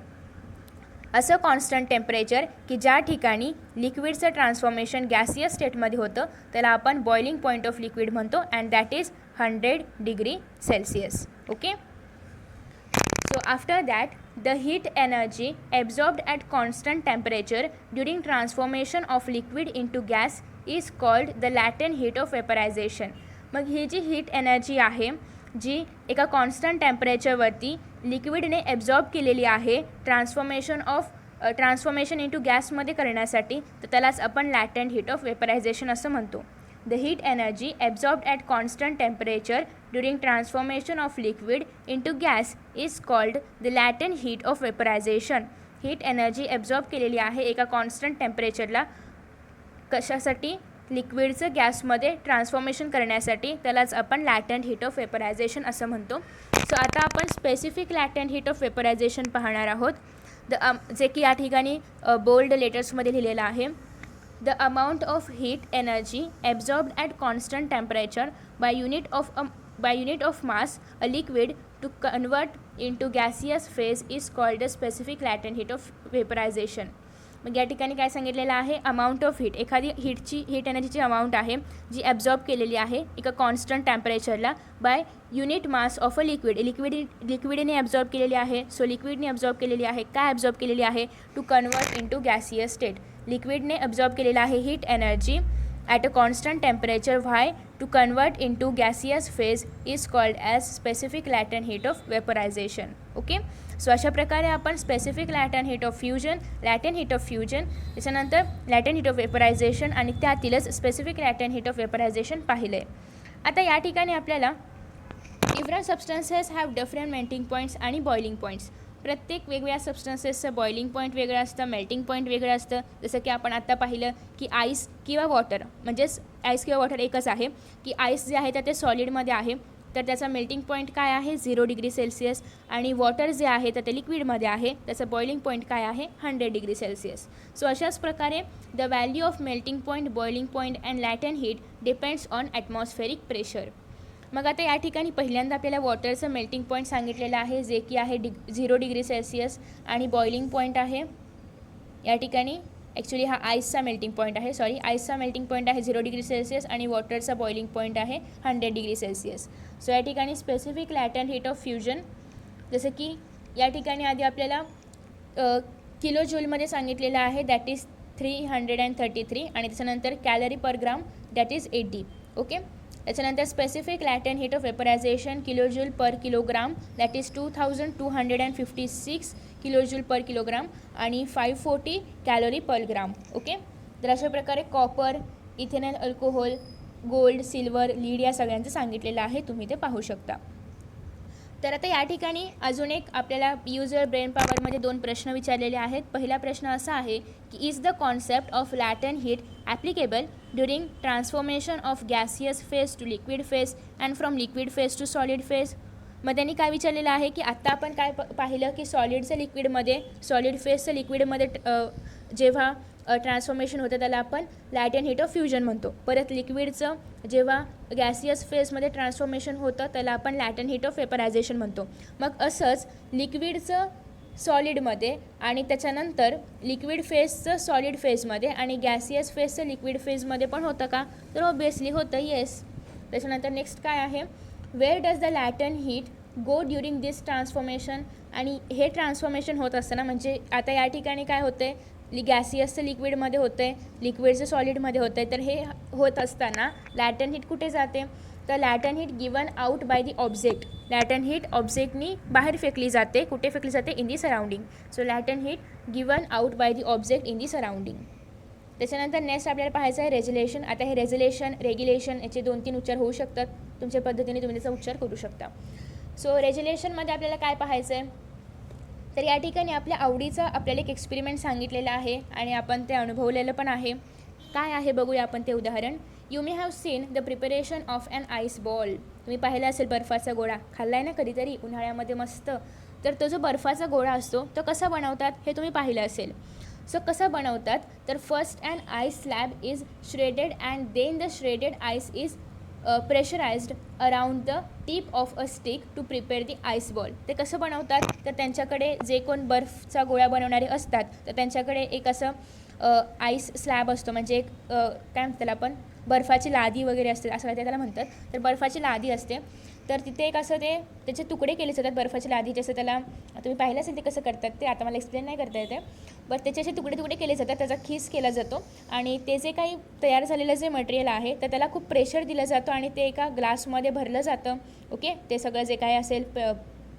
असं कॉन्स्टंट टेम्परेचर की ज्या ठिकाणी लिक्विडचं ट्रान्सफॉर्मेशन गॅसियस स्टेटमध्ये होतं त्याला आपण बॉइलिंग पॉईंट ऑफ लिक्विड म्हणतो, and that is 100 degree Celsius. Okay, So after that, the heat energy absorbed at constant temperature during transformation of liquid into gas is called the latent heat of vaporization. मग ही जी heat energy आहे जी एका constant टेम्परेचरवरती लिक्विडने absorb केलेली आहे transformation into गॅसमध्ये करण्यासाठी, तर त्यालाच आपण लॅटेंट heat of vaporisation असं म्हणतो. The heat energy absorbed at constant temperature during transformation of liquid into gas is called the latent heat of vaporization. Heat energy absorb केलेली आहे एका कॉन्स्टंट टेम्परेचरला कशासाठी, लिक्विडचं गॅसमध्ये ट्रान्सफॉर्मेशन करण्यासाठी, त्यालाच आपण लॅटेंट हीट ऑफ वेपरायझेशन असं म्हणतो. सो आता आपण specific latent heat of vaporisation पाहणार आहोत. जे की या ठिकाणी बोल्ड लेटर्समध्ये लिहिलेलं आहे. The amount of heat energy absorbed at constant temperature by unit of mass a liquid to convert into gaseous phase is called the specific latent heat of vaporization. मग या ठिकाणी काय सांगितलेलं आहे, अमाऊंट ऑफ हीट, एखादी heat एनर्जीची amount आहे जी ॲब्झॉर्ब केलेली आहे एका कॉन्स्टंट टेम्परेचरला by unit mass of a लिक्विडने ॲब्झॉर्ब केलेली आहे. सो लिक्विडने ॲब्झॉर्ब केलेली आहे, काय ॲब्झॉर्ब केलेली आहे, to convert into gaseous state. लिक्विडने ॲब्झॉर्ब केलेला आहे heat energy at a constant temperature why to convert into gaseous phase is called as specific latent heat of vaporisation. Okay, so अशा प्रकारे आपण specific latent heat of fusion, त्याच्यानंतर latent heat of vaporisation आणि त्यातीलच specific latent heat of vaporisation पाहिलं आहे. आता या ठिकाणी आपल्याला different substances have different melting points आणि बॉइलिंग पॉईंट्स. प्रत्येक वेगवेगळ्या सबस्टन्सेसचं बॉइलिंग पॉईंट वेगळं असतं, मेल्टिंग पॉईंट वेगळं असतं. जसं की आपण आत्ता पाहिलं की आईस किंवा वॉटर, म्हणजेच आईस किंवा वॉटर एकच आहे की आईस जे आहे तर ते सॉलिडमध्ये आहे, तर त्याचा मेल्टिंग पॉईंट काय आहे 0 डिग्री सेल्सिअस, आणि वॉटर जे आहे तर ते लिक्विडमध्ये आहे त्याचं बॉइलिंग पॉईंट काय आहे 100 डिग्री सेल्सिअस. सो अशाच प्रकारे the value of melting point, boiling point and latent heat depends on atmospheric pressure. मग आता या ठिकाणी पहिल्यांदा आपल्याला वॉटरचं मेल्टिंग पॉईंट सांगितलेलं आहे जे की आहे 0 डिग्री सेल्सिअस, आणि बॉइलिंग पॉईंट आहे या ठिकाणी ॲक्च्युली हा आईसचा मेल्टिंग पॉईंट आहे, आईसचा मेल्टिंग पॉईंट आहे 0 डिग्री सेल्सिअस आणि वॉटरचा बॉइलिंग पॉईंट आहे 100 डिग्री सेल्सिअस. सो या ठिकाणी specific latent heat of fusion, जसं की या ठिकाणी आधी आपल्याला किलो जूलमध्ये सांगितलेलं आहे, दॅट इज 333, आणि त्याच्यानंतर calorie per gram that is 80. Okay, त्याच्यानंतर specific latent heat of vaporisation kilojoule per kilogram that is 2256 kilojoule per kilogram आणि 540 कॅलरी पर ग्राम. ओके, तर अशा प्रकारे copper, ethanol alcohol, gold, silver, lead या सगळ्यांचं सांगितलेलं आहे, तुम्ही ते पाहू शकता. तर आता या ठिकाणी अजून एक आपल्याला युजर ब्रेन पॉवरमध्ये 2 प्रश्न विचारलेले आहेत. पहिला प्रश्न असा आहे की is the concept of latent heat applicable during transformation of gaseous phase to liquid phase and from liquid phase to solid phase. मग त्यांनी काय विचारलेलं आहे की आत्ता आपण काय पाहिलं की सॉलिड फेजचं लिक्विडमध्ये जेव्हा ट्रान्सफॉर्मेशन होतं त्याला आपण लॅटेंट हीट ऑफ फ्युजन म्हणतो. परत लिक्विडचं जेव्हा गॅसियस फेजमध्ये ट्रान्सफॉर्मेशन होतं त्याला आपण लॅटेंट हीट ऑफ वेपरायझेशन म्हणतो. मग असंच लिक्विडचं सॉलिडमध्ये आणि त्याच्यानंतर लिक्विड फेजचं सॉलिड फेजमध्ये आणि गॅसियस फेजचं लिक्विड फेजमध्ये पण होतं का, तर ऑब्वियसली होतं, येस. त्याच्यानंतर नेक्स्ट काय आहे, where does the latent heat go during this transformation. आणि हे ट्रान्सफॉर्मेशन होत असताना, म्हणजे आता या ठिकाणी काय होतं आहे, गॅसियसचं लिक्विडमध्ये होतं आहे, लिक्विडचं सॉलिडमध्ये होतं आहे, तर हे होत असताना लॅटेंट हीट कुठे जाते, तर latent heat given out by the object. Latent heat ऑब्जेक्टनी बाहेर फेकली जाते, कुठे फेकली जाते, in the surrounding. So latent heat given out by the object in the surrounding. त्याच्यानंतर नेक्स्ट आपल्याला पाहायचं आहे रेज्युलेशन. आता हे रेग्युलेशन याचे 2-3 उच्चार होऊ शकतात, तुमच्या पद्धतीने तुम्ही त्याचा उच्चार करू शकता. सो रेज्युलेशनमध्ये आपल्याला काय पाहायचं आहे, तर या ठिकाणी आपल्या आवडीचं आपल्याला एक एक्सपेरिमेंट सांगितलेलं आहे आणि आपण ते अनुभवलेलं पण आहे. काय आहे बघूया आपण ते उदाहरण. You may have seen the preparation of an ice ball. तुम्ही पाहिला असेल बर्फाचा गोळा, खाल्ला आहे ना कधीतरी उन्हाळ्यामध्ये मस्त. तर तो जो बर्फाचा गोळा असतो तो कसा बनवतात हे तुम्ही पाहिलं असेल. सो कसं बनवतात, तर first an ice slab is shredded and then the shredded ice is pressurised around the tip of a stick to prepare the ice ball. ते कसं बनवतात, तर त्यांच्याकडे जे कोण बर्फचा गोळा बनवणारे असतात तर त्यांच्याकडे एक असं आईस स्लॅब असतो, म्हणजे एक काय म्हणतात त्याला आपण, बर्फाची लादी वगैरे असते असं काय त्याला म्हणतात. तर बर्फाची लादी असते, तर तिथे एक असं ते त्याचे तुकडे केले जातात बर्फाच्या लादी, जसं त्याला तुम्ही पाहिलं असेल ते कसं करतात ते, आता मला एक्सप्लेन नाही करता येते, बट त्याचे असे तुकडे तुकडे केले जातात, त्याचा खीस केला जातो आणि ते जे काही तयार झालेलं जे मटेरियल आहे तर त्याला खूप प्रेशर दिलं जातं आणि ते एका ग्लासमध्ये भरलं जातं. ओके, ते सगळं जे काय असेल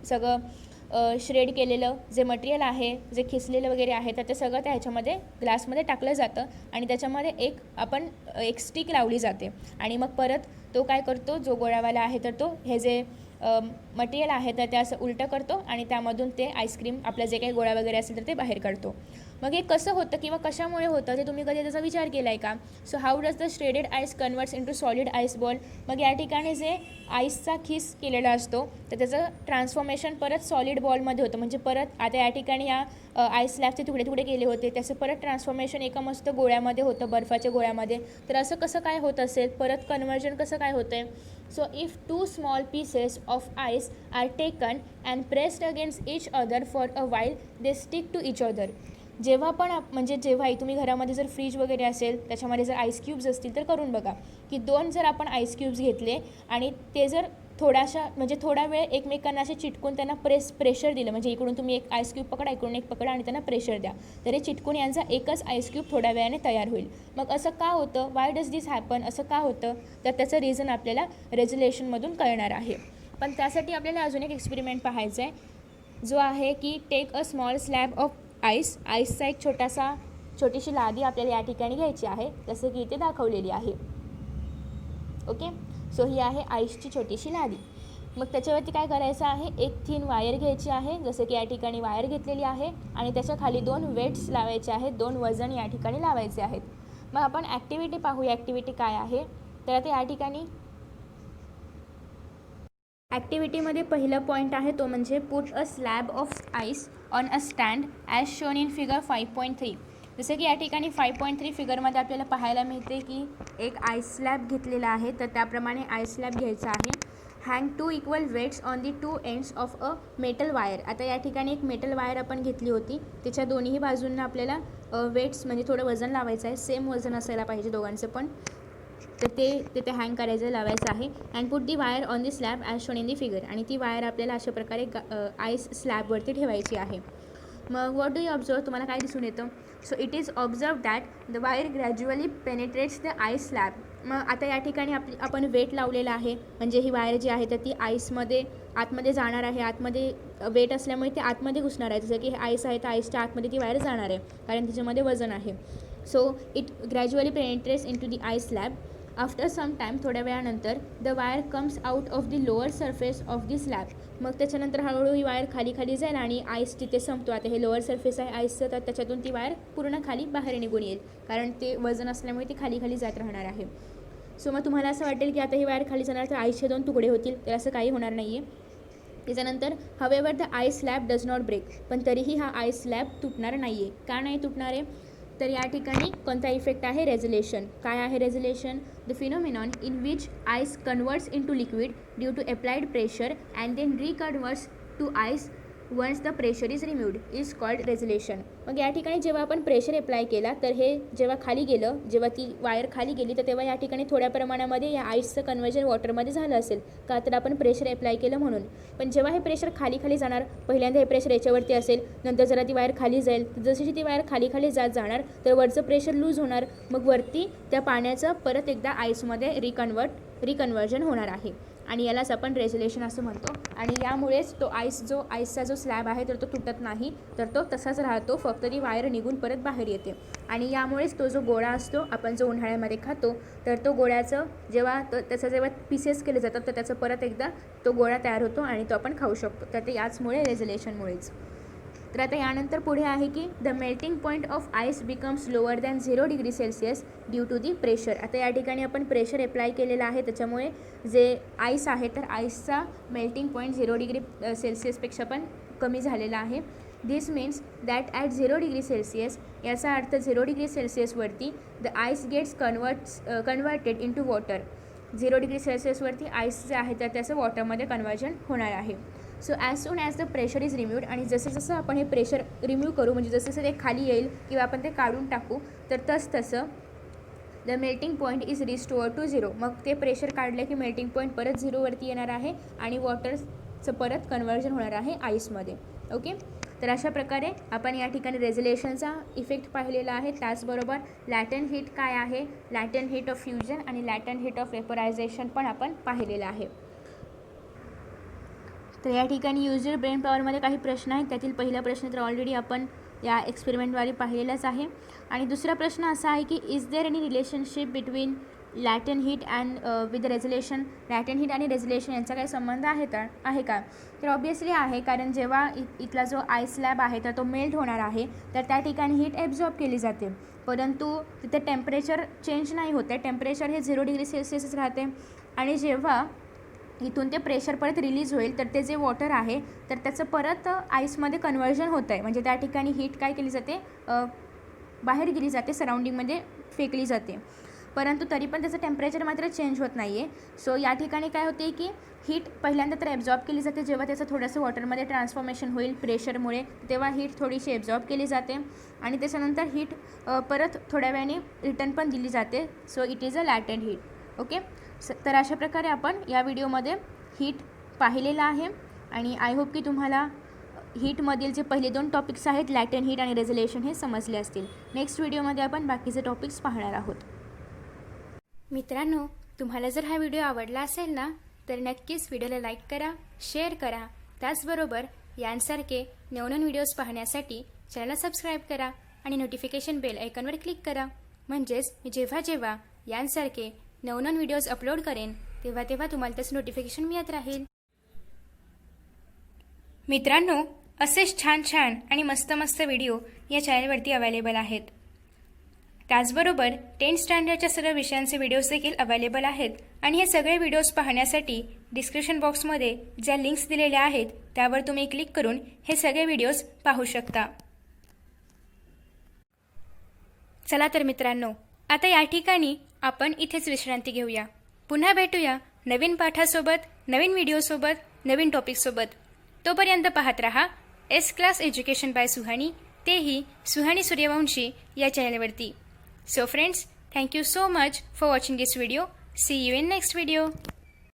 सगळं श्रेड केलेलं जे मटेरियल आहे, जे खिसलेलं वगैरे आहे, तर ते सगळं त्या ह्याच्यामध्ये ग्लासमध्ये टाकलं जातं आणि त्याच्यामध्ये एक स्टिक लावली जाते आणि मग परत तो काय करतो, जो गोळावाला आहे तर तो हे जे मटेरियल आहे तर ते असं उलटं करतो आणि त्यामधून ते आईस्क्रीम आपलं जे काही गोळा वगैरे असेल तर ते बाहेर काढतो. मग हे कसं होतं किंवा कशामुळे होतं ते तुम्ही कधी त्याचा विचार केला आहे का? So how does the shredded ice converts into solid ice ball. मग या ठिकाणी जे आईसचा खिस केलेला असतो तर त्याचं ट्रान्सफॉर्मेशन परत सॉलिड बॉलमध्ये होतं. म्हणजे परत आता या ठिकाणी या आईस स्लॅबचे तुकडे तुकडे केले होते, त्याचं परत ट्रान्सफॉर्मेशन एका मस्त गोळ्यामध्ये होतं, बर्फाच्या गोळ्यामध्ये. तर असं कसं काय होत असेल, परत कन्वर्जन कसं काय होतं आहे? So if 2 small pieces of ice are taken and pressed against each other for a while, they stick to each other. जेव्हा पण म्हणजे जेव्हाही तुम्ही घरामध्ये जर फ्रीज वगैरे असेल त्याच्यामध्ये जर आईस क्यूब्स असतील तर करून बघा की 2 जर आपण आईस क्यूब्स घेतले आणि ते जर थोडा वेळ एकमेकांना असे चिटकून त्यांना प्रेशर दिलं, म्हणजे इकडून तुम्ही एक आईस क्यूब पकडा, इकडून एक पकडा आणि त्यांना प्रेशर द्या, तर हे चिटकून यांचा एकच आईस क्यूब थोड्या वेळाने तयार होईल. मग असं का होतं, वाय डज दिस हॅपन, असं का होतं, तर त्याचं रिझन आपल्याला रेझोल्युशनमधून कळणार आहे. पण त्यासाठी आपल्याला अजून एक एक्सपेरिमेंट पाहायचा आहे, जो आहे की take a small slab of आईसचा एक छोटीशी लादी आपल्याला या ठिकाणी घ्यायची आहे, जसं की इथे दाखवलेली आहे. ओके, सो ही आहे आईसची छोटीशी लादी. मग त्याच्यावरती काय करायचं आहे, एक थिन वायर घ्यायची आहे, जसं की या ठिकाणी वायर घेतलेली आहे आणि त्याच्या खाली 2 वेट्स लावायचे आहेत, 2 वजन या ठिकाणी लावायचे आहेत. मग आपण ॲक्टिव्हिटी पाहूया, ॲक्टिव्हिटी काय आहे. तर आता या ठिकाणी ॲक्टिव्हिटीमध्ये पहिला पॉईंट आहे तो म्हणजे put a slab of ice on a stand as shown in figure 5.3. जसं की या ठिकाणी 5.3 फिगरमध्ये आपल्याला पाहायला मिळते की एक आईस स्लॅब घेतलेला आहे, तर त्याप्रमाणे आईस स्लॅब घ्यायचा आहे. Hang 2 equal weights on the 2 ends of a metal wire. आता या ठिकाणी एक मेटल वायर आपण घेतली होती, त्याच्या दोन्ही बाजूंना आपल्याला वेट्स म्हणजे थोडं वजन लावायचं आहे, सेम वजन असायला पाहिजे दोघांचं पण, तर ते हँग करायचं लावायचं आहे. And put the wire on the slab as shown in the figure. आणि ती वायर आपल्याला अशा प्रकारे आईस स्लॅबवरती ठेवायची आहे. मग व्हॉट डू यू ऑब्झर्व, तुम्हाला काय दिसून येतं? So it is observe that the wire gradually penetrates the ice slab. मग आता या ठिकाणी आपण वेट लावलेला आहे, म्हणजे ही वायर जी आहे तर ती आईसमध्ये आतमध्ये जाणार आहे. आतमध्ये वेट असल्यामुळे ते आतमध्ये घुसणार आहे, जसं की हे आईस आहे तर आईसच्या आतमध्ये ती वायर जाणार आहे कारण तिच्यामध्ये वजन आहे. So it gradually penetrates in to the ice slab. After some time, थोड्या वेळानंतर, the wire comes out of the lower surface of the slab. मग त्याच्यानंतर हळूहळू ही वायर खाली जाईल आणि आईस तिथे संपतो. आता हे लोअर सरफेस आहे आईसचं, तर त्याच्यातून ती वायर पूर्ण खाली बाहेर निघून येईल कारण ते वजन असल्यामुळे ती खाली जात राहणार आहे. सो मग तुम्हाला असं वाटेल की आता ही वायर खाली जाणार तर आईसचे 2 तुकडे होतील, तर असं काही होणार नाही आहे. त्याच्यानंतर हवेवर the ice slab does not break. पण तरीही हा आईस स्लॅब तुटणार नाही आहे. का नाही तुटणार आहे? तर या ठिकाणी कोणता इफेक्ट आहे, रेझोल्युशन. काय आहे resolution? The phenomenon in which ice converts into liquid due to applied pressure and then reconverts to ice once the pressure is removed is called resolution. मग या ठिकाणी जेव्हा आपण प्रेशर अप्लाय केला तर हे जेव्हा खाली गेलं, जेव्हा ती वायर खाली गेली तर तेव्हा या ठिकाणी थोड्या प्रमाणामध्ये या आईसचं कन्वर्जन वॉटरमध्ये झालं असेल, का तर आपण प्रेशर अप्लाय केलं म्हणून. पण जेव्हा हे प्रेशर खाली जाणार, पहिल्यांदा हे प्रेशर याच्यावरती असेल, नंतर जरा ती वायर खाली जाईल, जशी ती वायर खाली जात जाणार तर वरचं प्रेशर लूज होणार, मग वरती त्या पाण्याचं परत एकदा आईसमध्ये रिकन्वर्जन होणार आहे आणि यालाच आपण रेझोल्युशन असं म्हणतो. आणि यामुळेच तो आईसचा जो स्लॅब आहे तर तो तुटत नाही, तर तो तसाच राहतो, फक्त ती वायर निघून परत बाहेर येते. आणि यामुळेच तो जो गोळा असतो आपण जो उन्हाळ्यामध्ये खातो, तर तो गोळ्याचं जेव्हा पीसेस केले जातात तर त्याचं परत एकदा तो गोळा तयार होतो आणि तो आपण खाऊ शकतो. तर ते याचमुळे रेझोल्युशनमुळेच. तर आता यानंतर पुढे आहे की the melting point of ice becomes lower than 0 degree Celsius due to the pressure. आता या ठिकाणी आपण प्रेशर अप्लाय केलेलं आहे, त्याच्यामुळे जे आईस आहे तर आईसचा मेल्टिंग पॉईंट 0 डिग्री सेल्सिअसपेक्षा पण कमी झालेला आहे. This means that at 0 degree Celsius, याचा अर्थ 0 डिग्री सेल्सिअसवरती the ice gets converted into water. 0 degree सेल्सिअसवरती आईस जे आहे तर त्याचं वॉटरमध्ये कन्वर्जन होणार आहे. So as soon as the pressure is removed, आणि जसं आपण हे प्रेशर रिम्यूव्ह करू, म्हणजे जसं ते खाली येईल किंवा आपण ते काढून टाकू, तर तसं the melting point is restore to 0. मग ते प्रेशर काढलं की मेल्टिंग पॉईंट परत 0वरती येणार आहे आणि वॉटरचं परत कन्वर्जन होणार आहे आईसमध्ये. ओके, तर अशा प्रकारे आपण या ठिकाणी रेझोल्युशनचा इफेक्ट पाहिलेला आहे. त्याचबरोबर लॅटेंट हीट काय आहे, लॅटेंट हीट ऑफ फ्युजन आणि लॅटेंट हीट ऑफ वेपरायझेशन पण आपण पाहिलेलं आहे. तर या ठिकाणी युजर ब्रेन पॉवरमध्ये काही प्रश्न आहेत. त्यातील पहिला प्रश्न तर ऑलरेडी आपण या एक्सपेरिमेंटद्वारे पाहिलेलाच आहे. आणि दुसरा प्रश्न असा आहे की is there any relationship between latent heat and with resolution. Latent heat आणि रेझोल्युशन यांचा काही संबंध आहे का? तर ऑब्वियसली आहे, कारण जेव्हा इथला जो आईस स्लॅब आहे तर तो मेल्ट होणार आहे, तर त्या ठिकाणी हीट ॲब्झॉर्ब केली जाते, परंतु तिथे टेम्परेचर चेंज नाही होते. टेम्परेचर हे 0 डिग्री सेल्सिअसच राहते. आणि जेव्हा इथून ते प्रेशर परत रिलीज होईल तर ते जे वॉटर आहे तर त्याचं परत आईसमध्ये कन्वर्जन होतं आहे. म्हणजे त्या ठिकाणी हीट काय केली जाते, बाहेर गेली जाते, सराउंडिंगमध्ये फेकली जाते, परंतु तरी पण त्याचं टेम्परेचर मात्र चेंज होत नाही आहे. सो या ठिकाणी काय होते की हीट पहिल्यांदा तर ॲब्झॉर्ब केली जाते. जेव्हा त्याचं थोडंसं वॉटरमध्ये ट्रान्सफॉर्मेशन होईल प्रेशरमुळे, तेव्हा हीट थोडीशी ॲब्झॉर्ब केली जाते आणि त्याच्यानंतर हीट परत थोड्या वेळाने रिटर्न पण दिली जाते. So it is a latent heat. Okay, तर अशा प्रकारे आपण या व्हिडिओमध्ये हीट पाहिलेला आहे आणि आय होप की तुम्हाला हीटमधील जे पहिले 2 टॉपिक्स आहेत, लॅटेंट हीट आणि रेझोल्युशन, हे समजले असतील. नेक्स्ट व्हिडिओमध्ये आपण बाकीचे टॉपिक्स पाहणार आहोत. मित्रांनो, तुम्हाला जर हा व्हिडिओ आवडला असेल ना, तर नक्कीच व्हिडिओला लाईक करा, शेअर करा. त्याचबरोबर यांसारखे नवनवीन व्हिडिओज पाहण्यासाठी चॅनलला सबस्क्राईब करा आणि नोटिफिकेशन बेल आयकॉनवर क्लिक करा. म्हणजेच मी जेव्हा यांसारखे नवनवीन व्हिडिओज अपलोड करेन तेव्हा तुम्हाला त्याचं नोटिफिकेशन मिळत राहील. मित्रांनो, असेच छान आणि मस्त व्हिडिओ या चॅनलवरती अवेलेबल आहेत. त्याचबरोबर 10th स्टँडर्डच्या सर्व विषयांचे व्हिडिओज देखील अवेलेबल आहेत आणि हे सगळे व्हिडिओज पाहण्यासाठी डिस्क्रिप्शन बॉक्समध्ये ज्या लिंक्स दिलेल्या आहेत त्यावर तुम्ही क्लिक करून हे सगळे व्हिडिओज पाहू शकता. चला तर मित्रांनो, आता या ठिकाणी आपण इथेच विश्रांती घेऊया. पुन्हा भेटूया नवीन पाठासोबत, नवीन व्हिडिओसोबत, नवीन टॉपिकसोबत. तोपर्यंत पाहत रहा S class education by Suhani, तेही सुहानी सूर्यवंशी या चॅनलवरती. So friends, thank you so much for watching this video. See you in next video.